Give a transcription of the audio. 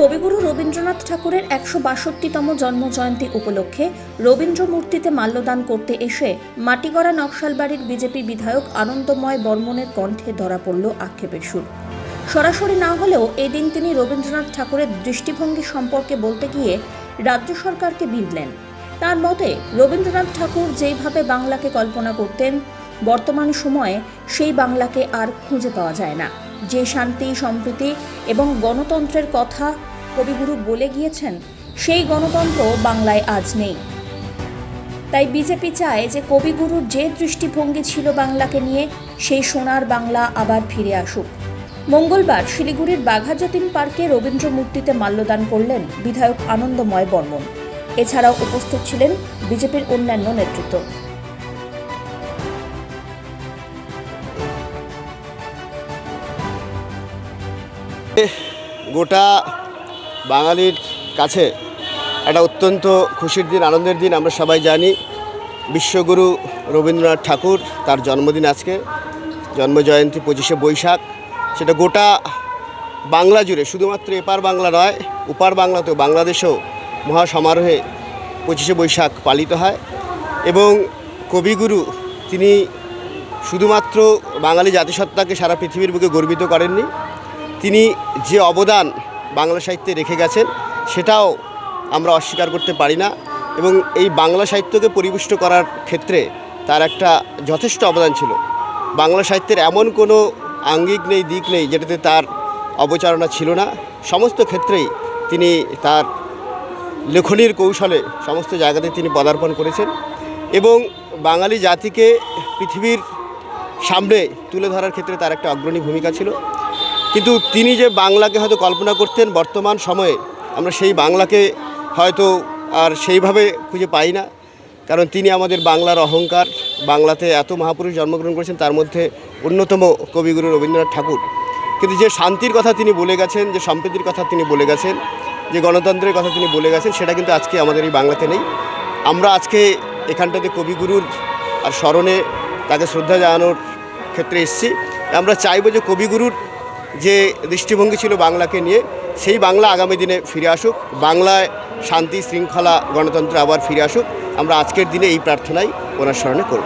কবিগুরু রবীন্দ্রনাথ ঠাকুরের ১৬২তম জন্মজয়ন্তী উপলক্ষে রবীন্দ্র মূর্তিতে মাল্যদান করতে এসে মাটিগড়া নকশালবাড়ির বিজেপি বিধায়ক আনন্দময় বর্মনের কণ্ঠে ধরা পড়ল আক্ষেপের সুর। সরাসরি না হলেও এদিন তিনি রবীন্দ্রনাথ ঠাকুরের দৃষ্টিভঙ্গি সম্পর্কে বলতে গিয়ে রাজ্য সরকারকে বিঁধলেন। তার মতে রবীন্দ্রনাথ ঠাকুর যেইভাবে বাংলাকে কল্পনা করতেন, বর্তমান সময়ে সেই বাংলাকে আর খুঁজে পাওয়া যায় না। যে শান্তি, সম্প্রীতি এবং গণতন্ত্রের কথা কবিগুরু বলে গিয়েছেন, সেই গণতন্ত্র বাংলায় আজ নেই। তাই বিজেপি চায় যে কবিগুরুর যে দৃষ্টিভঙ্গি ছিল বাংলাকে নিয়ে, সেই সোনার বাংলা আবার ফিরে আসুক। মঙ্গলবার শিলিগুড়ির বাঘাযতীন পার্কে রবীন্দ্র মূর্তিতে মাল্যদান করলেন বিধায়ক আনন্দময় বর্মন। এছাড়াও উপস্থিত ছিলেন বিজেপির অন্যান্য নেতৃত্ব। গোটা বাঙালির কাছে একটা অত্যন্ত খুশির দিন, আনন্দের দিন। আমরা সবাই জানি বিশ্বগুরু রবীন্দ্রনাথ ঠাকুর, তার জন্মদিন আজকে, জন্মজয়ন্তী 25শে বৈশাখ। সেটা গোটা বাংলা জুড়ে, শুধুমাত্র এপার বাংলা নয়, ওপার বাংলাতেও, বাংলাদেশেও মহাসমারোহে 25শে বৈশাখ পালিত হয়। এবং কবিগুরু তিনি শুধুমাত্র বাঙালি জাতিসত্তাকে সারা পৃথিবীর বুকে গর্বিত করেননি, তিনি যে অবদান বাংলা সাহিত্যে রেখে গেছেন সেটাও আমরা অস্বীকার করতে পারি না। এবং এই বাংলা সাহিত্যকে পরিপুষ্ট করার ক্ষেত্রে তার একটা যথেষ্ট অবদান ছিল। বাংলা সাহিত্যের এমন কোনো আঙ্গিক নেই, দিক নেই যেটাতে তার অবচারণা ছিল না। সমস্ত ক্ষেত্রেই তিনি তার লেখনীর কৌশলে সমস্ত জায়গাতে তিনি পদার্পণ করেছেন এবং বাঙালি জাতিকে পৃথিবীর সামনে তুলে ধরার ক্ষেত্রে তার একটা অগ্রণী ভূমিকা ছিল। কিন্তু তিনি যে বাংলাকে হয়তো কল্পনা করতেন, বর্তমান সময়ে আমরা সেই বাংলাকে হয়তো আর সেইভাবে খুঁজে পাই না। কারণ তিনি আমাদের বাংলার অহংকার। বাংলাতে এত মহাপুরুষ জন্মগ্রহণ করেছেন, তার মধ্যে অন্যতম কবিগুরু রবীন্দ্রনাথ ঠাকুর। কিন্তু যে শান্তির কথা তিনি বলে গেছেন, যে সম্প্রীতির কথা তিনি বলে গেছেন, যে গণতন্ত্রের কথা তিনি বলে গেছেন, সেটা কিন্তু আজকে আমাদের এই বাংলাতে নেই। আমরা আজকে এখানটাতে কবিগুরুর আর স্মরণে তাকে শ্রদ্ধা জানানোর ক্ষেত্রে এসেছি। আমরা চাইব যে কবিগুরুর যে দৃষ্টিভঙ্গি ছিল বাংলাকে নিয়ে, সেই বাংলা আগামী দিনে ফিরে আসুক, বাংলায় শান্তি, শৃঙ্খলা, গণতন্ত্র আবার ফিরে আসুক। আমরা আজকের দিনে এই প্রার্থনাই ওনার স্মরণে করব।